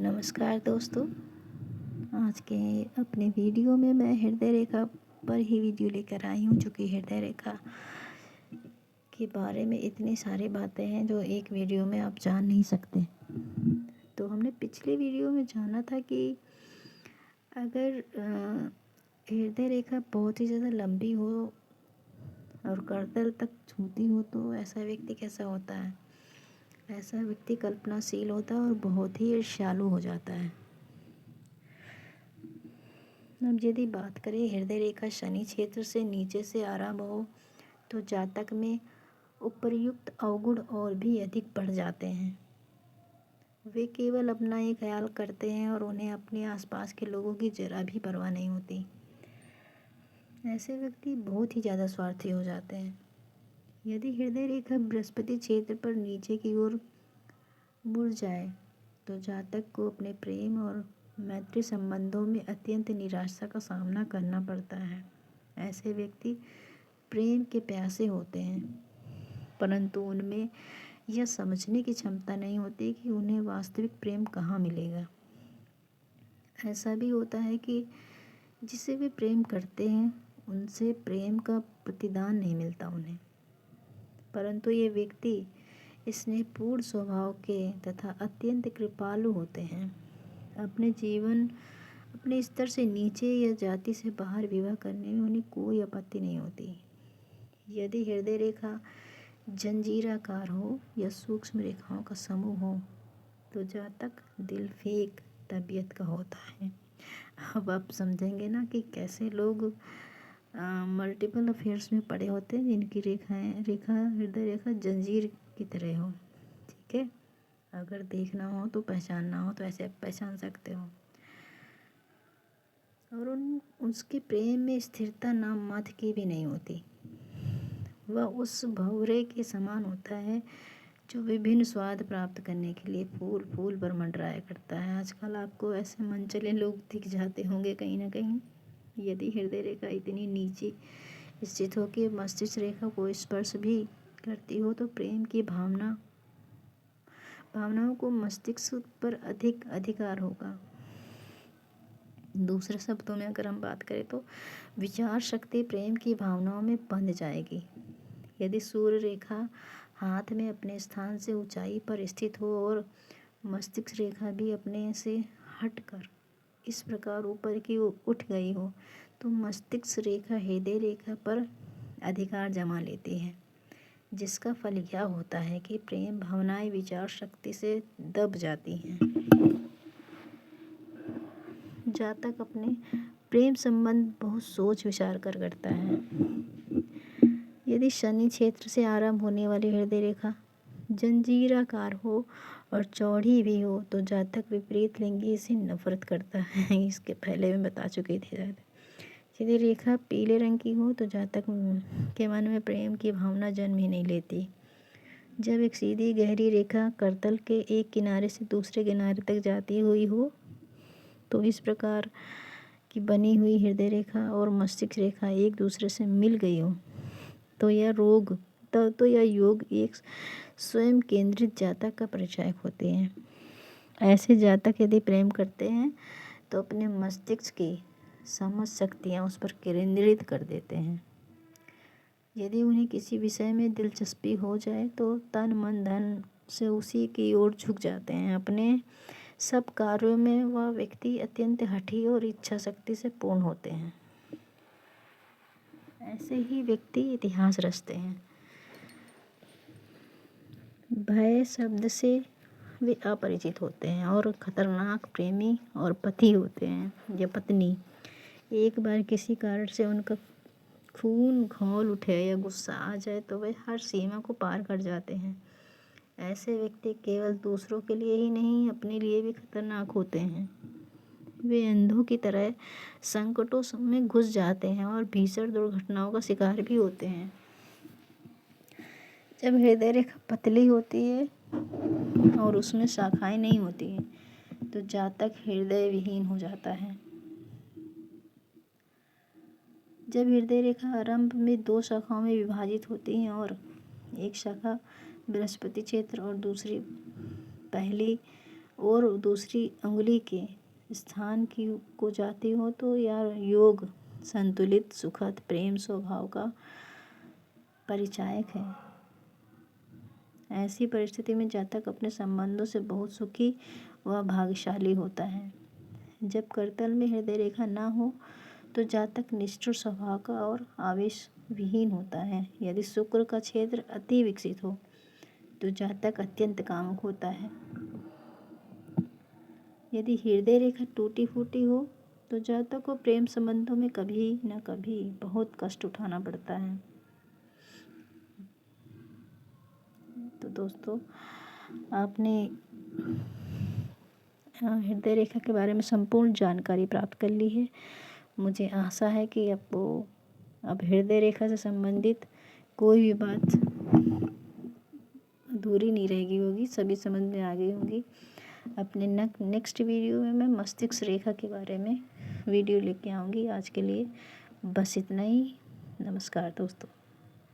नमस्कार दोस्तों। आज के अपने वीडियो में मैं हृदय रेखा पर ही वीडियो लेकर आई हूँ, जो कि हृदय रेखा के बारे में इतनी सारी बातें हैं जो एक वीडियो में आप जान नहीं सकते। तो हमने पिछले वीडियो में जाना था कि अगर हृदय रेखा बहुत ही ज़्यादा लंबी हो और करतल तक छूती हो तो ऐसा व्यक्ति कैसा होता है। ऐसा व्यक्ति कल्पनाशील होता है और बहुत ही ईर्ष्यालु हो जाता है। अब यदि बात करें हृदय रेखा शनि क्षेत्र से नीचे से आरंभ हो तो जातक में उपर्युक्त अवगुण और भी अधिक बढ़ जाते हैं। वे केवल अपना ही ख्याल करते हैं और उन्हें अपने आसपास के लोगों की जरा भी परवाह नहीं होती। ऐसे व्यक्ति बहुत ही ज़्यादा स्वार्थी हो जाते हैं। यदि हृदय रेखा बृहस्पति क्षेत्र पर नीचे की ओर मुड़ जाए तो जातक को अपने प्रेम और मैत्री संबंधों में अत्यंत निराशा का सामना करना पड़ता है। ऐसे व्यक्ति प्रेम के प्यासे होते हैं, परंतु उनमें यह समझने की क्षमता नहीं होती कि उन्हें वास्तविक प्रेम कहाँ मिलेगा। ऐसा भी होता है कि जिसे वे प्रेम करते हैं उनसे प्रेम का प्रतिदान नहीं मिलता उन्हें, परंतु ये व्यक्ति स्नेहपूर्ण स्वभाव के तथा अत्यंत कृपालु होते हैं। अपने स्तर से नीचे या जाति से बाहर विवाह करने में उन्हें कोई आपत्ति नहीं होती। यदि हृदय रेखा जंजीराकार हो या सूक्ष्म रेखाओं का समूह हो तो जातक दिल फेंक तबीयत का होता है। अब आप समझेंगे ना कि कैसे लोग मल्टीपल अफेयर्स में पड़े होते हैं जिनकी हृदय रेखा जंजीर की तरह हो। ठीक है, अगर देखना हो तो पहचानना हो तो ऐसे पहचान सकते हो। और उसके प्रेम में स्थिरता नाम मात्र की भी नहीं होती। वह उस भंवरे के समान होता है जो विभिन्न स्वाद प्राप्त करने के लिए फूल फूल पर मंडराया करता है। आजकल आपको ऐसे मनचले लोग दिख जाते होंगे कहीं ना कहीं। यदि हृदय रेखा इतनी नीचे स्थित हो कि मस्तिष्क रेखा को स्पर्श भी करती हो तो प्रेम की भावनाओं को मस्तिष्क पर अधिक अधिकार होगा। दूसरे शब्दों में अगर हम बात करें तो विचार शक्ति प्रेम की भावनाओं में बंध जाएगी। यदि सूर्य रेखा हाथ में अपने स्थान से ऊंचाई पर स्थित हो और मस्तिष्क रेखा भी अपने से हटकर इस प्रकार ऊपर की उठ गई हो तो मस्तिष्क रेखा हृदय रेखा पर अधिकार जमा लेती है, जिसका फल यह होता है कि प्रेम भावनाएं विचार शक्ति से दब जाती हैं। जातक अपने प्रेम संबंध बहुत सोच विचार कर करता है। यदि शनि क्षेत्र से आरंभ होने वाली हृदय रेखा जंजीराकार हो और चौड़ी भी हो तो जातक विपरीत लिंगी से नफरत करता है। इसके पहले मैं बता चुकी थी शायद। यदि रेखा पीले रंग की हो तो जातक के मन में प्रेम की भावना जन्म ही नहीं लेती। जब एक सीधी गहरी रेखा करतल के एक किनारे से दूसरे किनारे तक जाती हुई हो तो इस प्रकार की बनी हुई हृदय रेखा और मस्तिष्क रेखा एक दूसरे से मिल गई हो तो यह योग एक स्वयं केंद्रित जातक का परिचायक होते हैं। ऐसे जातक यदि प्रेम करते हैं तो अपने मस्तिष्क की समझ शक्तियाँ उस पर केंद्रित कर देते हैं। यदि उन्हें किसी विषय में दिलचस्पी हो जाए तो तन मन धन से उसी की ओर झुक जाते हैं। अपने सब कार्यों में वह व्यक्ति अत्यंत हठी और इच्छा शक्ति से पूर्ण होते हैं। ऐसे ही व्यक्ति इतिहास रचते हैं। भय शब्द से वे अपरिचित होते हैं और खतरनाक प्रेमी और पति होते हैं या पत्नी। एक बार किसी कारण से उनका खून खौल उठे या गुस्सा आ जाए तो वे हर सीमा को पार कर जाते हैं। ऐसे व्यक्ति केवल दूसरों के लिए ही नहीं अपने लिए भी खतरनाक होते हैं। वे अंधों की तरह संकटों में घुस जाते हैं और भीषण दुर्घटनाओं का शिकार भी होते हैं। जब हृदय रेखा पतली होती है और उसमें शाखाएं नहीं होती हैं तो जातक हृदय विहीन हो जाता है। जब हृदय रेखा आरंभ में 2 शाखाओं में विभाजित होती हैं और एक शाखा बृहस्पति क्षेत्र और दूसरी पहली और दूसरी उंगली के स्थान की को जाती हो तो यह योग संतुलित सुखद प्रेम स्वभाव का परिचायक है। ऐसी परिस्थिति में जातक अपने संबंधों से बहुत सुखी व भाग्यशाली होता है। जब करतल में हृदय रेखा ना हो तो जातक निष्ठुर स्वभाव का और आवेश विहीन होता है। यदि शुक्र का क्षेत्र अति विकसित हो तो जातक अत्यंत कामुक होता है। यदि हृदय रेखा टूटी फूटी हो तो जातक को प्रेम संबंधों में कभी न कभी बहुत कष्ट उठाना पड़ता है। तो दोस्तों, आपने हृदय रेखा के बारे में संपूर्ण जानकारी प्राप्त कर ली है। मुझे आशा है कि आपको अब हृदय रेखा से संबंधित कोई भी बात अधूरी नहीं रहेगी होगी, सभी समझ में आ गई होंगी। अपने नेक्स्ट वीडियो में मैं मस्तिष्क रेखा के बारे में वीडियो लेके आऊँगी। आज के लिए बस इतना ही। नमस्कार दोस्तों।